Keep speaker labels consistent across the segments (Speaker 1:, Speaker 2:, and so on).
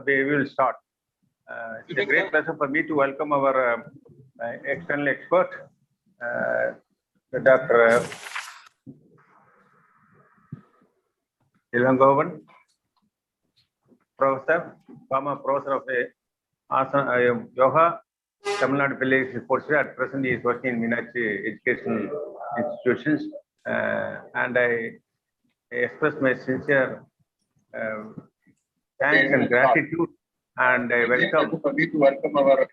Speaker 1: we will start. It's a great pleasure for me to welcome our external expert, Dr. Ilangovan, Professor, former Professor of Yoga, Tamil Nadu Village Sports. At present, he is working in Meenakshi Educational Institutions, and I express my sincere thanks and gratitude, and I welcome our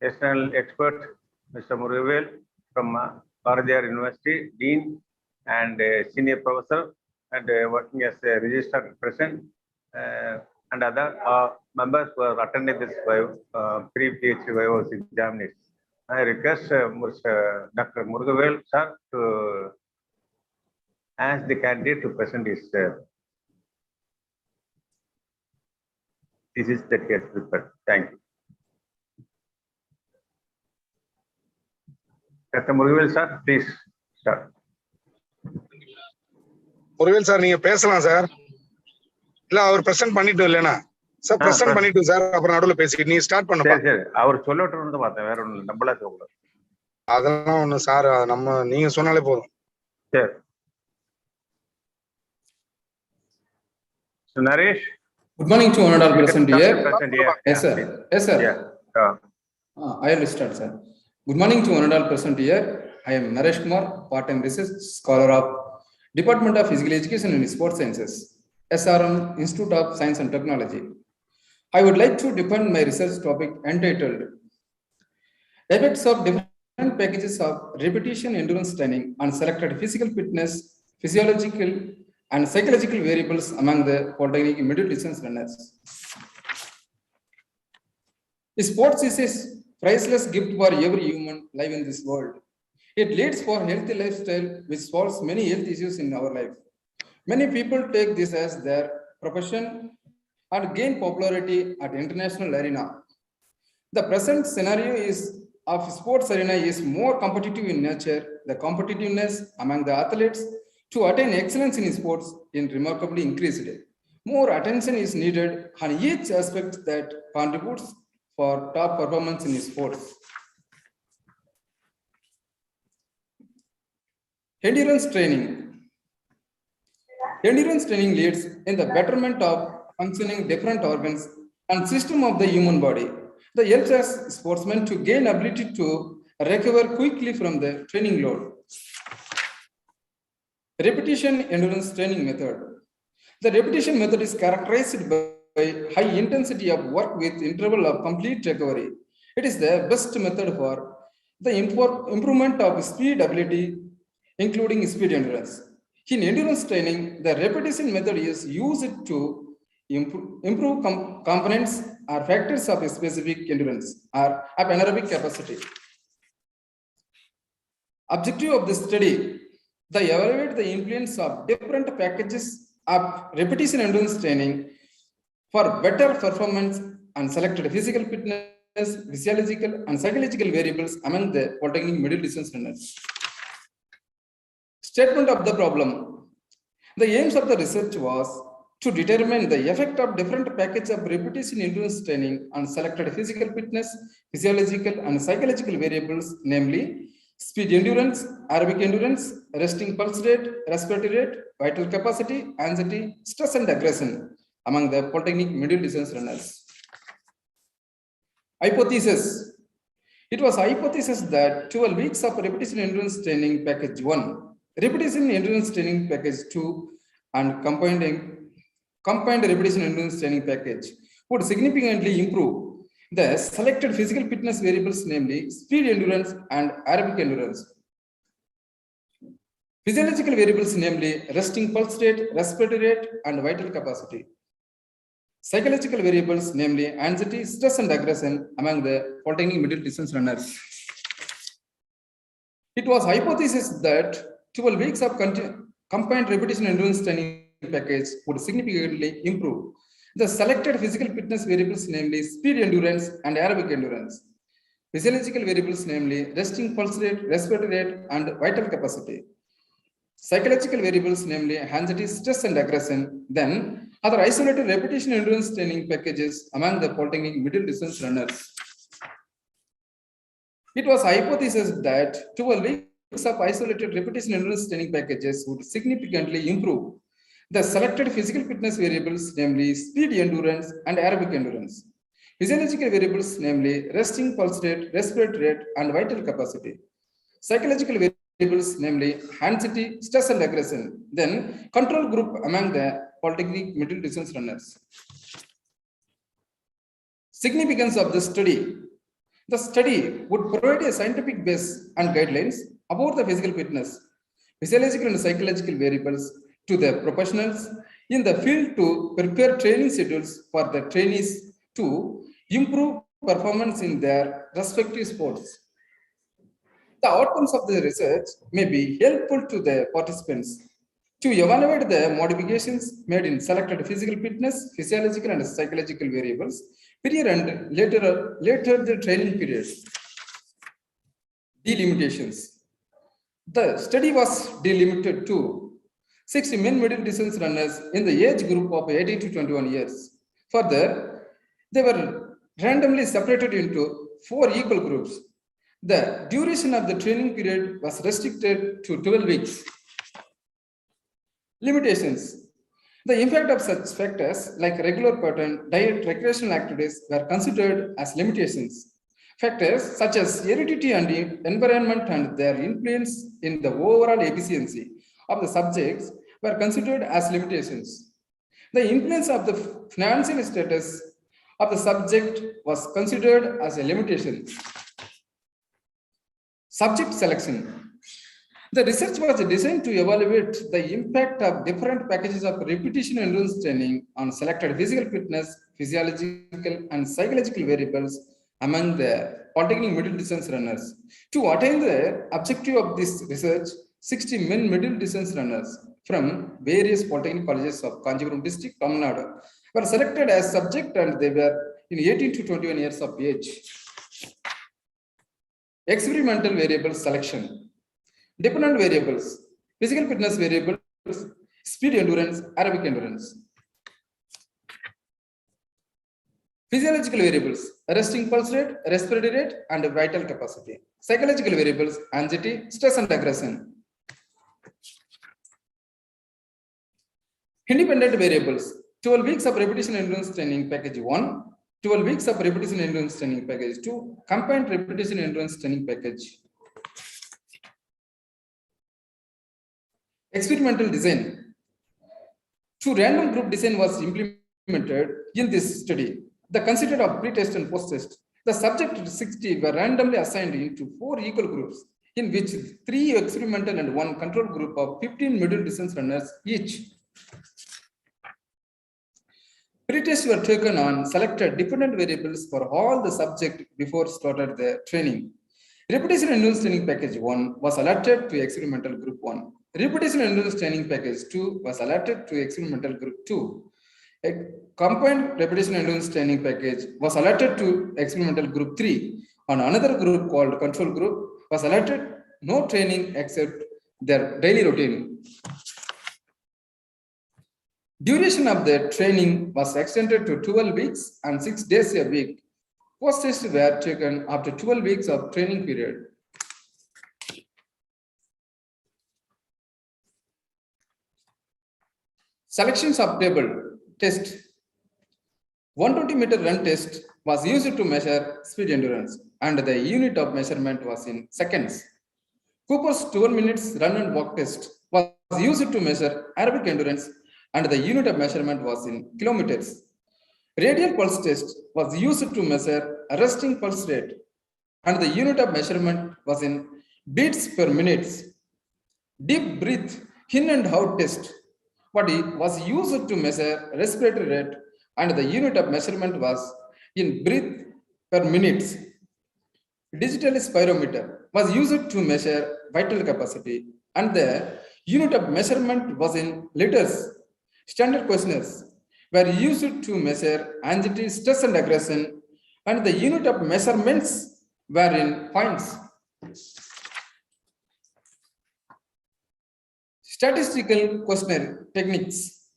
Speaker 1: external expert, Mr. Murugavel from Bharatiyar University, Dean and Senior Professor, and working as a registered president, and other members who are attending this pre-PhD Viva examination. I request Dr. Murugavel sir to ask the candidate to present his thesis that he has prepared. Thank you. Dr. Murugavel sir, please start.
Speaker 2: Murugavel sir, நீங்க பேசலாம் sir. இல்ல அவர் present பண்ணிட்டு இல்லனா sir present பண்ணிட்டு sir அப்புறம் நடுவுல பேசிட்டு நீ ஸ்டார்ட் பண்ணு.
Speaker 1: சரி சரி, அவர் சொல்லட்டோம்னு பார்த்தேன், வேற ஒண்ணும் நம்மளா சொல்லக்கூடாது.
Speaker 2: அதெல்லாம் ஒண்ணு சார், நம்ம நீங்க சொன்னாலே போதும்.
Speaker 1: சரி. So Naresh,
Speaker 3: good morning to honorable present here. Yes sir. Yes sir.
Speaker 1: Yeah.
Speaker 3: I will start sir. Good morning to honorable present here. I am Naresh Kumar, part-time research scholar of Department of Physical Education and Sports Sciences, SRM Institute of Science and Technology. I would like to defend my research topic entitled Effects of Different Packages of Repetition Endurance Training on Selected Physical Fitness, Physiological and Psychological Variables among the Polytechnic Middle Distance Runners. Sports is a priceless gift for every human live in this world. It leads for healthy lifestyle which solves many health issues in our life. Many people take this as their profession and gain popularity at international arena. The present scenario of sports arena is more competitive in nature. The competitiveness among the athletes to attain excellence in sports is remarkably increased. More attention is needed on each aspect that contributes for top performance in sports. Endurance training. Endurance training leads in the betterment of functioning different organs and system of the human body. That helps us sportsmen to gain ability to recover quickly from the training load. Repetition endurance training method. The repetition method is characterized by high intensity of work with interval of complete recovery. It is the best method for the improvement of speed ability, including speed endurance. In endurance training, the repetition method is used to improve components or factors of specific endurance or of anaerobic capacity. Objective of this study, they evaluate the influence of different packages of repetition endurance training for better performance and selected physical fitness, physiological and psychological variables among the Polytechnic middle distance runners. Statement of the problem. The aims of the research was to determine the effect of different packages of repetition endurance training on selected physical fitness, physiological and psychological variables, namely speed endurance, aerobic endurance, resting pulse rate, respiratory rate, vital capacity, anxiety, stress and aggression among the Polytechnic middle distance runners. Hypothesis. It was hypothesis that 12 weeks of repetition endurance training package 1, repetition endurance training package 2, and combined repetition endurance training package would significantly improve the selected physical fitness variables, namely speed endurance and aerobic endurance. Physiological variables, namely resting pulse rate, respiratory rate, and vital capacity. Psychological variables, namely anxiety, stress, and aggression among the Polytechnic middle distance runners. It was hypothesis that 12 weeks of combined repetition endurance training package would significantly improve the selected physical fitness variables, namely speed endurance and aerobic endurance. Physiological variables, namely resting pulse rate, respiratory rate, and vital capacity. Psychological variables, namely anxiety, stress, and aggression. Then, Other isolated repetition endurance training packages among the polytechnic middle distance runners. It was hypothesized that 12 weeks of isolated repetition endurance training packages would significantly improve the selected physical fitness variables, namely speed endurance and aerobic endurance. Physiological variables, namely resting pulse rate, respiratory rate, and vital capacity. Psychological variables, namely anxiety, stress, and aggression. Then control group among the polytechnic middle distance runners. Significance of the study. The study would provide a scientific base and guidelines about the physical fitness, physiological and psychological variables to the professionals in the field to prepare training schedules for the trainees to improve performance in their respective sports. The outcomes of the research may be helpful to the participants to evaluate the modifications made in selected physical fitness, physiological and psychological variables, period and later the training period. Delimitations. The study was delimited to 60 men middle distance runners in the age group of 18 to 21 years. Further, they were randomly separated into 4 equal groups. The duration of the training period was restricted to 12 weeks. Limitations. The impact of such factors like regular pattern, diet, recreational activities were considered as limitations. Factors such as heredity and environment and their influence in the overall efficiency of the subjects were considered as limitations. The influence of the financial status of the subject was considered as a limitation. Subject selection. The research was designed to evaluate the impact of different packages of repetition endurance training on selected physical fitness, physiological, and psychological variables among the polytechnic middle distance runners. To attain the objective of this research, 60 men middle distance runners from various polytechnic colleges of Kanchipuram district, Tamil Nadu, were selected as subject and they were in 18 to 21 years of age. Experimental variable selection. Dependent variables, physical fitness variables, speed endurance, aerobic endurance. Physiological variables, resting pulse rate, respiratory rate, and vital capacity. Psychological variables, anxiety, stress, and aggression. Independent variables, 12 weeks of repetition endurance training package 1, 12 weeks of repetition endurance training package 2, combined repetition endurance training package. Experimental design. 2 random group design was implemented in this study. The considered of pre-test and post-test. The subject 60 were randomly assigned into 4 equal groups, in which 3 experimental and 1 control group of 15 middle distance runners each. Pre-tests were taken on selected dependent variables for all the subject before started the training. Repetition endurance training package 1 was allotted to experimental group 1. Repetition endurance training package 2 was allotted to experimental group 2. A combined repetition endurance training package was allotted to experimental group 3. On another group called control group was allotted no training except their daily routine. Duration of the training was extended to 12 weeks and 6 days a week. Post-tests were taken after 12 weeks of training period. Selections of table test. 120-meter run test was used to measure speed endurance and the unit of measurement was in seconds. Cooper's 12 minutes run and walk test was used to measure aerobic endurance and the unit of measurement was in kilometers. Radial pulse test was used to measure resting pulse rate and the unit of measurement was in beats per minute. Deep breath in and out test was used to measure respiratory rate and the unit of measurement was in breath per minute. Digital spirometer was used to measure vital capacity and the unit of measurement was in liters. Standard questionnaires were used to measure anxiety, stress, and aggression, and the unit of measurements were in points. Statistical questionnaire techniques.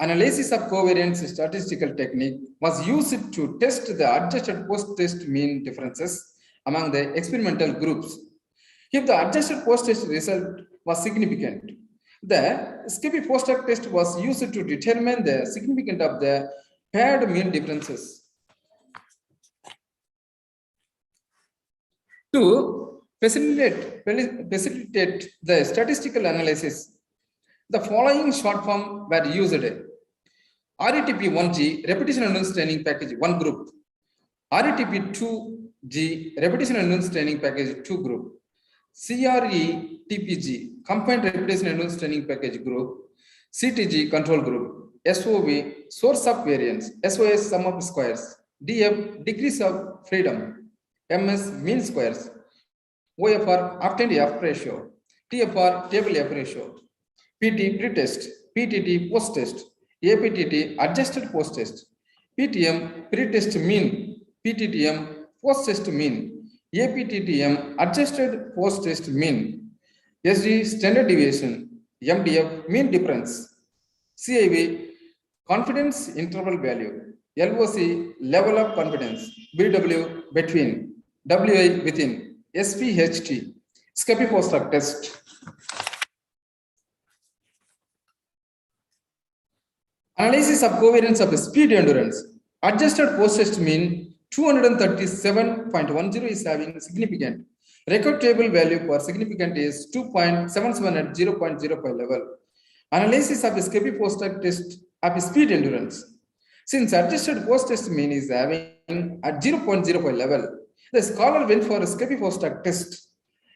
Speaker 3: Analysis of covariance statistical technique was used to test the adjusted post-test mean differences among the experimental groups. If the adjusted post-test result was significant, the Skippy post-hoc test was used to determine the significance of the paired mean differences. To facilitate the statistical analysis, the following short form were used: RETP-1G repetition endurance training package 1 group, RETP-2G repetition endurance training package 2 group, CRE-TPG combined repetition endurance training package group, CTG control group, SOV source of variance, SOS sum of squares, DF degrees of freedom, MS mean squares, OFR obtained F ratio, TFR table F ratio, PT pre-test, PTT post-test, APTT adjusted post-test, PTM pre-test mean, PTTM post-test mean, APTTM adjusted post-test mean, SD standard deviation, MDF mean difference, CIV confidence interval value, LOC level of confidence, BW between, WI within, SPHT Skippy post-hoc test. Analysis of covariance of speed endurance. Adjusted post-test mean 237.10 is having significant. Record table value for significant is 2.77 at 0.05 level. Analysis of Skippy post-hoc test of speed endurance. Since adjusted post-test mean is having at 0.05 level, the scholar went for a Skippy post-hoc test.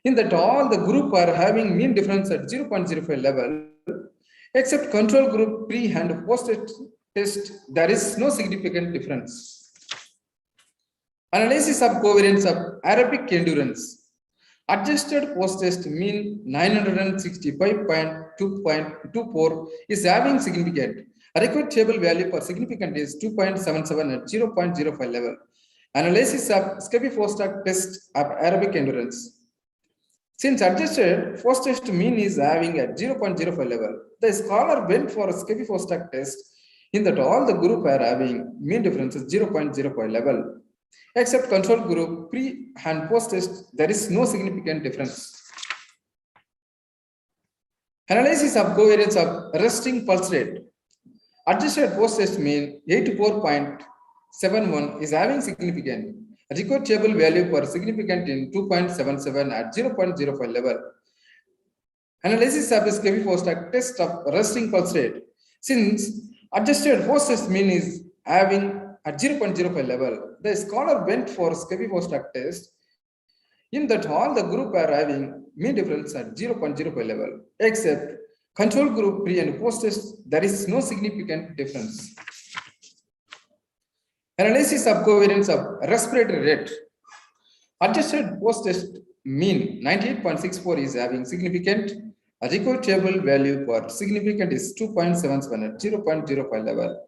Speaker 3: In that all the group are having mean difference at 0.05 level, except control group pre and post test, there is no significant difference. Analysis of covariance of aerobic endurance. Adjusted post test mean 965.2.24 is having significant. Record table value for significant is 2.77 at 0.05 level. Analysis of Skippy post-hoc test of aerobic endurance. Since adjusted post-test mean is having at 0.05 level, the scholar went for a Skippy post-hoc test in that all the group are having mean differences 0.05 level. Except control group pre and post-test, there is no significant difference. Analysis of covariance of resting pulse rate. Adjusted post-test mean 84.71 is having significant. Record table value for significant in 2.77 at 0.05 level. Analysis of the Skippy post-hoc test of resting pulse rate. Since adjusted post-test mean is having at 0.05 level, the scholar went for Skippy post-hoc test in that all the group are having mean difference at 0.05 level, except control group pre and post-test, there is no significant difference. Analysis of covariance of respiratory rate. Adjusted post-test mean 98.64 is having significant. A record table value for significant is 2.77 at 0.05 level.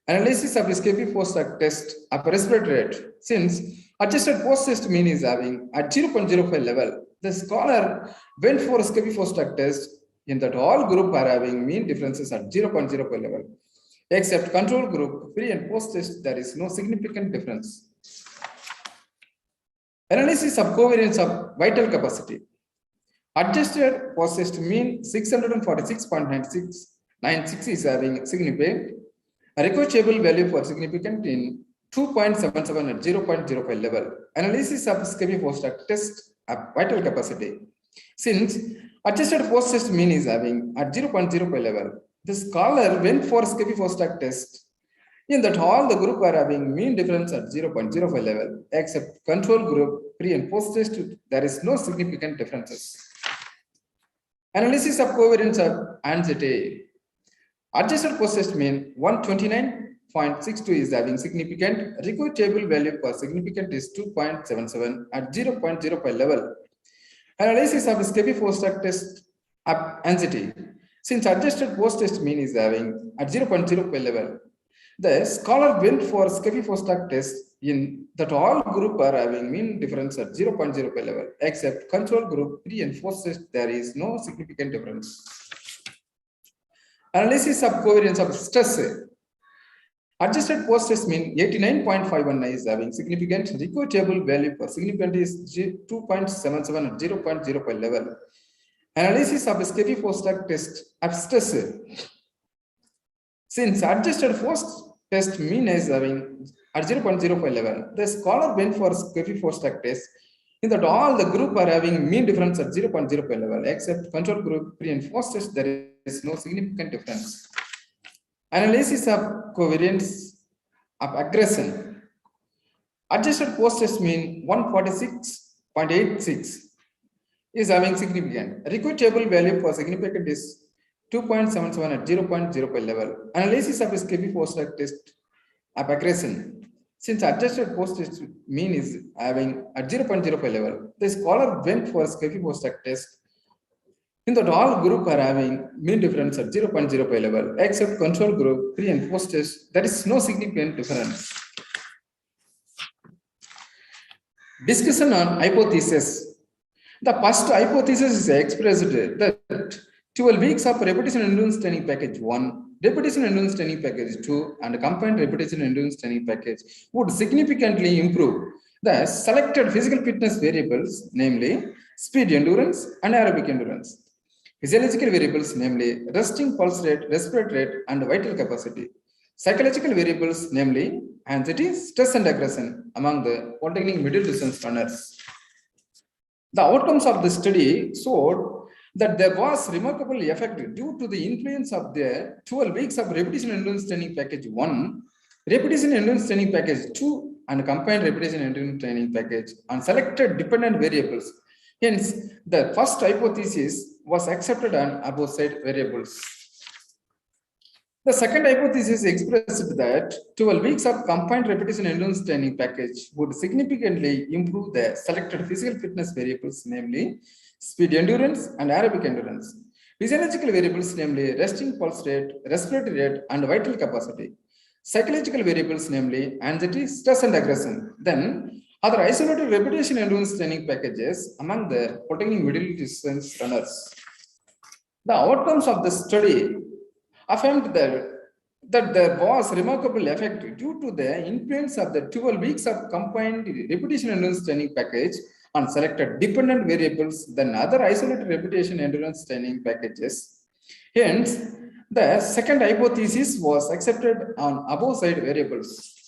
Speaker 3: Analysis of Skippy post-hoc test of respiratory rate. Since adjusted post-test mean is having at 0.05 level, the scholar went for Skippy post-hoc test in that all group are having mean differences at 0.05 level. Except control group pre and post-test, there is no significant difference. Analysis of covariance of vital capacity. Adjusted post-test mean 646.96 is having significant. A record table value for significant in 2.77 at 0.05 level. Analysis of Skippy post-hoc test of vital capacity. Since adjusted post-test mean is having at 0.05 level, the scholar went for Skippy post-hoc test in that all the group are having mean difference at 0.05 level, except control group pre and post-test, there is no significant differences. Analysis of covariance of anxiety. Adjusted post-test mean 129.62 is having significant. Record table value for significant is 2.77 at 0.05 level. Analysis of Skippy post-hoc test of anxiety. Since adjusted post-test mean is having at 0.05 level, the scholar went for Skippy post-hoc test in that all group are having mean difference at 0.05 level, except control group pre and post-test, there is no significant difference. Analysis of covariance of stress. Adjusted post-test mean 89.51 is having significant. Record table value for significant is 2.77 at 0.05 level. Analysis of Scaffold post-test test of stress. Since adjusted post-test mean is having at 0.05 level, the scholar went for Scaffold post-test test in that all the group are having mean difference at 0.05 level, except control group pre and post test, there is no significant difference. Analysis of covariance of aggression. Adjusted post test mean 146.86 is having significant. Record table value for significant is 2.77 at 0.05 level. Analysis of Scaffold post test of aggression. Since adjusted post-test mean is having at 0.05 level, the scholar went for Scaffold post-test test in that all group are having mean difference at 0.05 level, except control group pre and post-test. There is no significant difference. Discussion on hypothesis. The first hypothesis is expressed that 12 weeks of repetition endurance training package 1, repetition endurance training package 2, and combined repetition endurance training package would significantly improve the selected physical fitness variables, namely speed endurance and aerobic endurance. Physiological variables, namely resting pulse rate, respiratory rate, and vital capacity. Psychological variables, namely anxiety, stress, and aggression among the polytechnic middle distance runners. The outcomes of the study showed that there was remarkable effect due to the influence of the 12 weeks of repetition endurance training package 1, repetition endurance training package 2, and combined repetition endurance training package on selected dependent variables. Hence, the first hypothesis was accepted on above said variables. The second hypothesis expressed that 12 weeks of combined repetition endurance training package would significantly improve the selected physical fitness variables, namely speed endurance and aerobic endurance. Physiological variables, namely resting pulse rate, respiratory rate, and vital capacity. Psychological variables, namely anxiety, stress, and aggression. Then, other isolated repetition endurance training packages among the polytechnic middle distance runners. The outcomes of the study affirmed that there was remarkable effect due to the influence of the 12 weeks of combined repetition endurance training package on selected dependent variables than other isolated repetition endurance training packages. Hence, the second hypothesis was accepted on above side variables.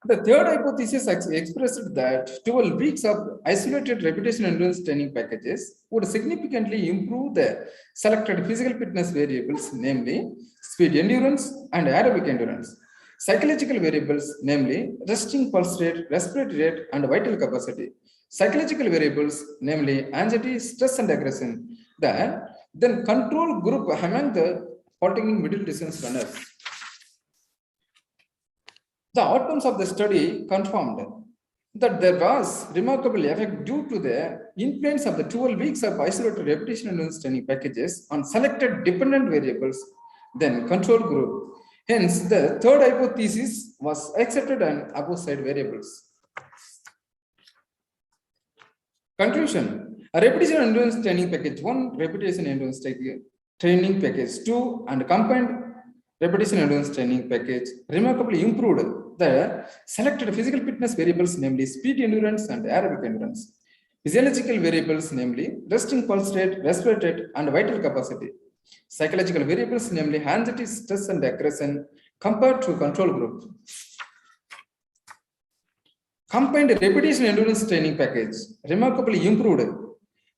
Speaker 3: The third hypothesis expressed that 12 weeks of isolated repetition endurance training packages would significantly improve the selected physical fitness variables, namely speed endurance and aerobic endurance. Psychological variables, namely resting pulse rate, respiratory rate, and vital capacity. Psychological variables, namely anxiety, stress, and aggression. Then control group among the polytechnic middle distance runners. The outcomes of the study confirmed that there was remarkable effect due to the influence of the 12 weeks of isolated repetition endurance training packages on selected dependent variables, then control group. Hence, the third hypothesis was accepted on above side variables. Conclusion: a repetition endurance training package 1, repetition endurance training package 2, and combined repetition endurance training package remarkably improved the selected physical fitness variables, namely speed endurance and aerobic endurance. Physiological variables, namely resting pulse rate, respiratory rate, and vital capacity. Psychological variables, namely anxiety, stress, and aggression, compared to control group. Combined repetition endurance training package remarkably improved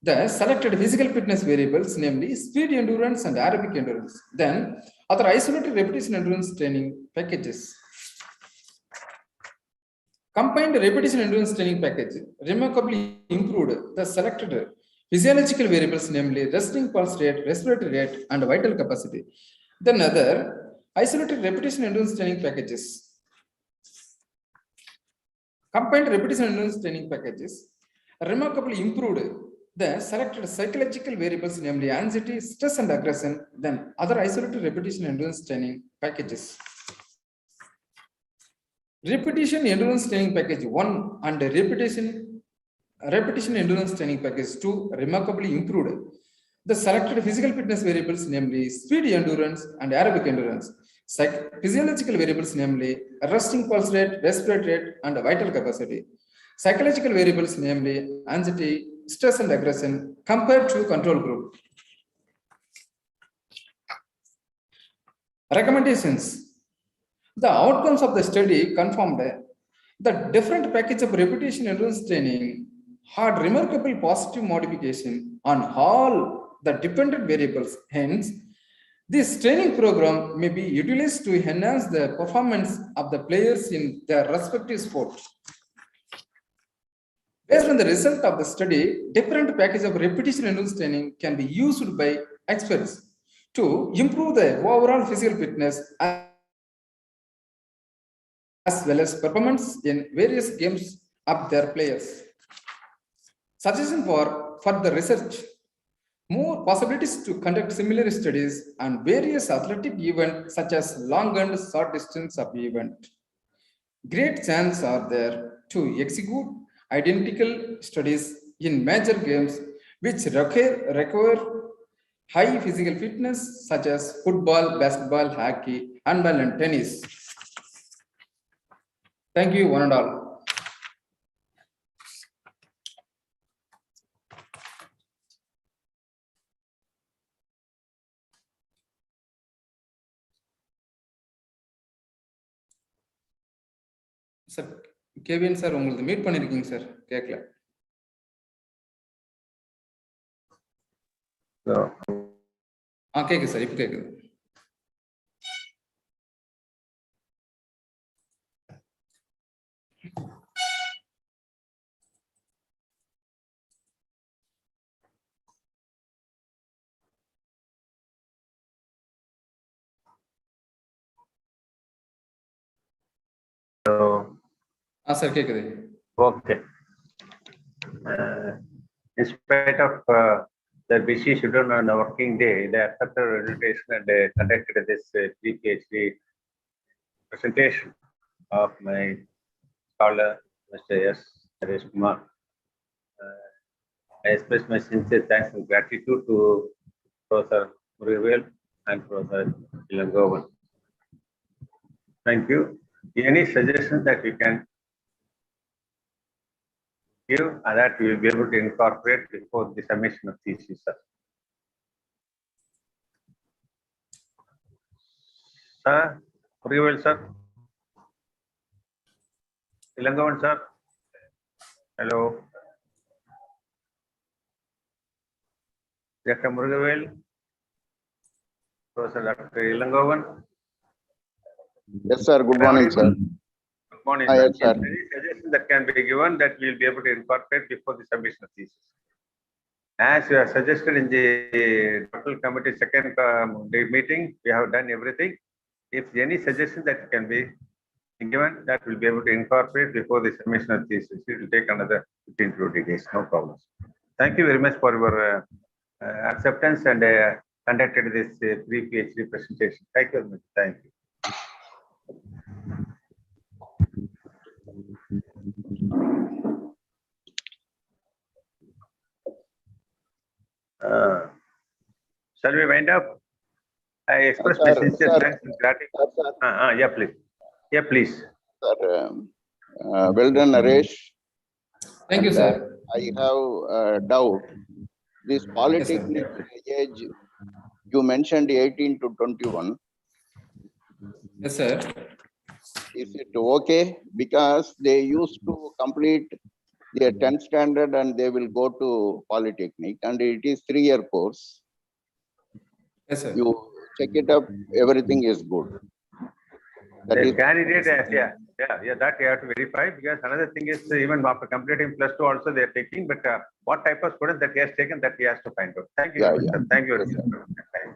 Speaker 3: the selected physical fitness variables, namely speed endurance and aerobic endurance. Then, other isolated repetition endurance training packages. Combined repetition endurance training package remarkably improved the selected physiological variables, namely resting pulse rate, respiratory rate, and vital capacity. Then other isolated repetition endurance training packages. Combined repetition endurance training packages remarkably improved the selected psychological variables, namely anxiety, stress, and aggression, then other isolated repetition endurance training packages. Repetition endurance training package 1 and repetition endurance training package 2 remarkably improved The selected physical fitness variables, namely speed endurance and aerobic endurance. Physiological variables, namely resting pulse rate, respiratory rate, and vital capacity. Psychological variables, namely anxiety, stress, and aggression, compared to control group. Recommendations. The outcomes of the study confirmed the different package of repetition endurance training had remarkable positive modification on all the dependent variables. Hence, this training program may be utilized to enhance the performance of the players in their respective sports. Based on the result of the study, different package of repetition endurance training can be used by experts to improve the overall physical fitness as well as performance in various games of their players. Suggestion for further research. More possibilities to conduct similar studies on various athletic events such as long and short distance of event. Great chance are there to execute identical studies in major games which require high physical fitness such as football, basketball, hockey, handball, and tennis. Thank you, one and all. Sir, Kevin sir, உங்களுக்கு meet பண்ணிருக்கீங்க sir, கேட்கல. கேக்குது sir, இப்போ கேக்குது. Sir, கேக்குது.
Speaker 1: Okay. In spite of their busy schedule on a working day, they accepted our invitation and they conducted this PhD presentation of my scholar, Mr. Naresh Kumar. I express my sincere thanks and gratitude to Professor Viva and Professor Ilangovan. Thank you. Any suggestions that you can give and that we will be able to incorporate before the submission of thesis, sir? Sir, Viva sir. Ilangovan sir. Hello. Dr. Murugavel, Professor Dr. Ilangovan.
Speaker 4: Yes, sir. Good morning, sir.
Speaker 1: Good morning,
Speaker 4: Hi,
Speaker 1: sir.
Speaker 4: yes, sir.
Speaker 1: Any suggestions that can be given that we will be able to incorporate before the submission of thesis? As you have suggested in the total committee second day meeting, we have done everything. If any suggestion that can be given, that will be able to incorporate before the submission of thesis, it will take another 15 to 20 days, no problems. Thank you very much for your acceptance and conducted this pre-PhD presentation. Thank you very much. Thank you. Shall we wind up? I express my sincere thanks and gratitude. Yeah, please. Yeah, please.
Speaker 4: Sir, well done, Naresh.
Speaker 3: Thank you, sir.
Speaker 4: I have a doubt. This polytechnic age, you mentioned 18 to 21.
Speaker 3: Yes, sir.
Speaker 4: Is it okay? Because they used to complete their 10th standard and they will go to polytechnic, and it is 3-year course.
Speaker 3: Yes, sir.
Speaker 4: You check it up, everything is good. That
Speaker 1: The
Speaker 4: is
Speaker 1: candidate, yeah, that you have to verify, because another thing is even after completing +2 also they are taking, but what type of student that he has taken, that he has to find out. Thank you, sir. Thank you very much.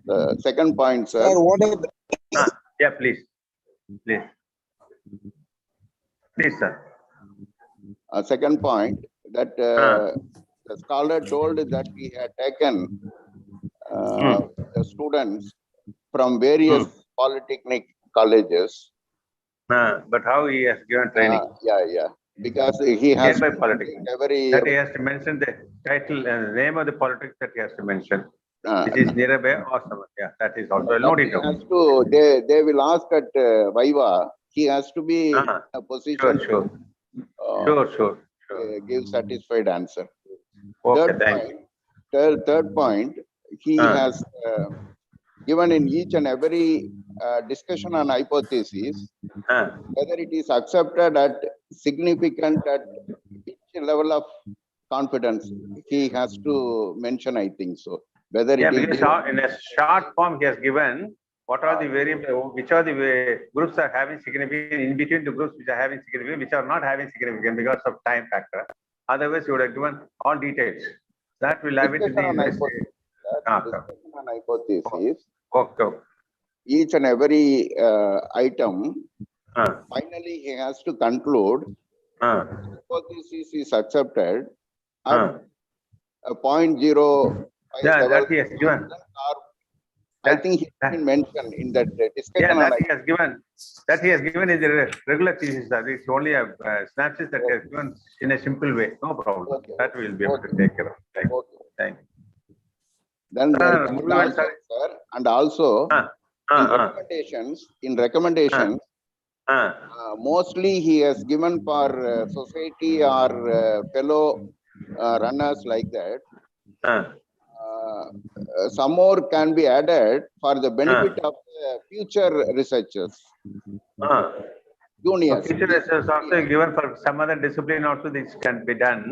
Speaker 4: the second point, sir.
Speaker 1: Yeah, please. Please, sir.
Speaker 4: Second point, that the scholar told that he had taken the students from various polytechnic colleges.
Speaker 1: But how he has given training?
Speaker 4: Yeah. Because he has
Speaker 1: Nearby polytechnic.
Speaker 4: every
Speaker 1: That he has to mention the title and the name of the politics that he has to mention. which is nearby or somewhere. Yeah, that is also. I'll note it
Speaker 4: He
Speaker 1: down.
Speaker 4: has to, they will ask at Viva, he has to be in a position
Speaker 1: Sure.
Speaker 4: to
Speaker 1: Sure.
Speaker 4: give satisfied answer.
Speaker 1: Okay, thank you.
Speaker 4: Third point, he has given in each and every discussion on hypothesis, whether it is accepted at significant at each level of confidence, he has to mention, I think so. Whether
Speaker 1: Yeah,
Speaker 4: it is
Speaker 1: because in a short form he has given what are the which are the groups are having significant in between the groups which are having significant, which are not having significant because of time factor. Otherwise, you would have given all details. That will have it in
Speaker 4: discussion
Speaker 1: the
Speaker 4: on hypothesis,
Speaker 1: Okay.
Speaker 4: each and every item, finally he has to conclude hypothesis is accepted at 0.057.
Speaker 1: Yeah, that he has given.
Speaker 4: I think he has been mentioned in that discussion.
Speaker 1: Yeah, that he has given. That he has given in the regular thesis. It's only a snapshot that he has given in a simple way. No problem.
Speaker 4: Okay.
Speaker 1: That we will be able to take care of. Thank you.
Speaker 4: Then there comes the answer, and also in recommendations, mostly he has given for society or fellow runners like that. Some more can be added for the benefit of future researchers. Juniors.
Speaker 1: Future research also given for some other discipline also this can be done.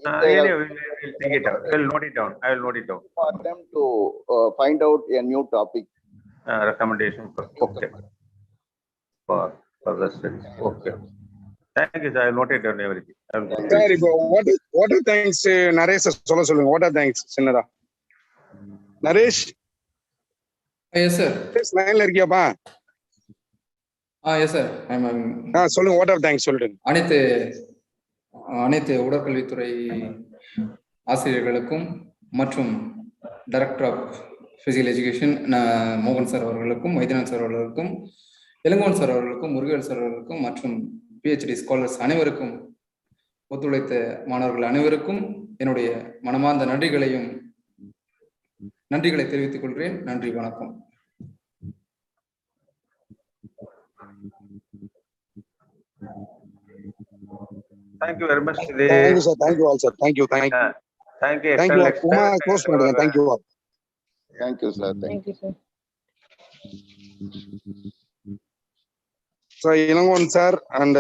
Speaker 4: Anyway,
Speaker 1: We'll think it out. We'll note it down. I will note it down.
Speaker 4: For them to find out a new topic.
Speaker 1: Recommendation for the studies. Okay. Thank you, sir. I will note it down everything.
Speaker 2: Sir, what are thanks Naresh சொல்ல சொல்லுங்க. What are thanks சின்னதா? Naresh?
Speaker 3: Yes, sir.
Speaker 2: லைன்ல இருக்கியாப்பா?
Speaker 3: Yes, sir.
Speaker 2: சொல்லுங்க. What are thanks சொல்லுங்க.
Speaker 3: அனைத்து உடற்கல்வித்துறை ஆசிரியர்களுக்கும் மற்றும் director of physical education மோகன் சார் அவர்களுக்கும், வைத்தியநாத் சார் அவர்களுக்கும், இளங்கோவன் சார் அவர்களுக்கும், முருகேல் சார் அவர்களுக்கும் மற்றும் PhD ஸ்காலர்ஸ் அனைவருக்கும், ஒத்துழைத்த மாணவர்கள் அனைவருக்கும் என்னுடைய மனமார்ந்த நன்றிகளை தெரிவித்துக் கொள்கிறேன். நன்றி, வணக்கம்.
Speaker 1: Thank you very much.
Speaker 2: Thank you, sir. Thank you all, sir. Thank you.
Speaker 1: Thank you.
Speaker 2: Thank you. Kumar, close பண்ணுங்க. Thank you all.
Speaker 4: Thank you, sir. Thank you, sir.
Speaker 2: So, Ilangon sir and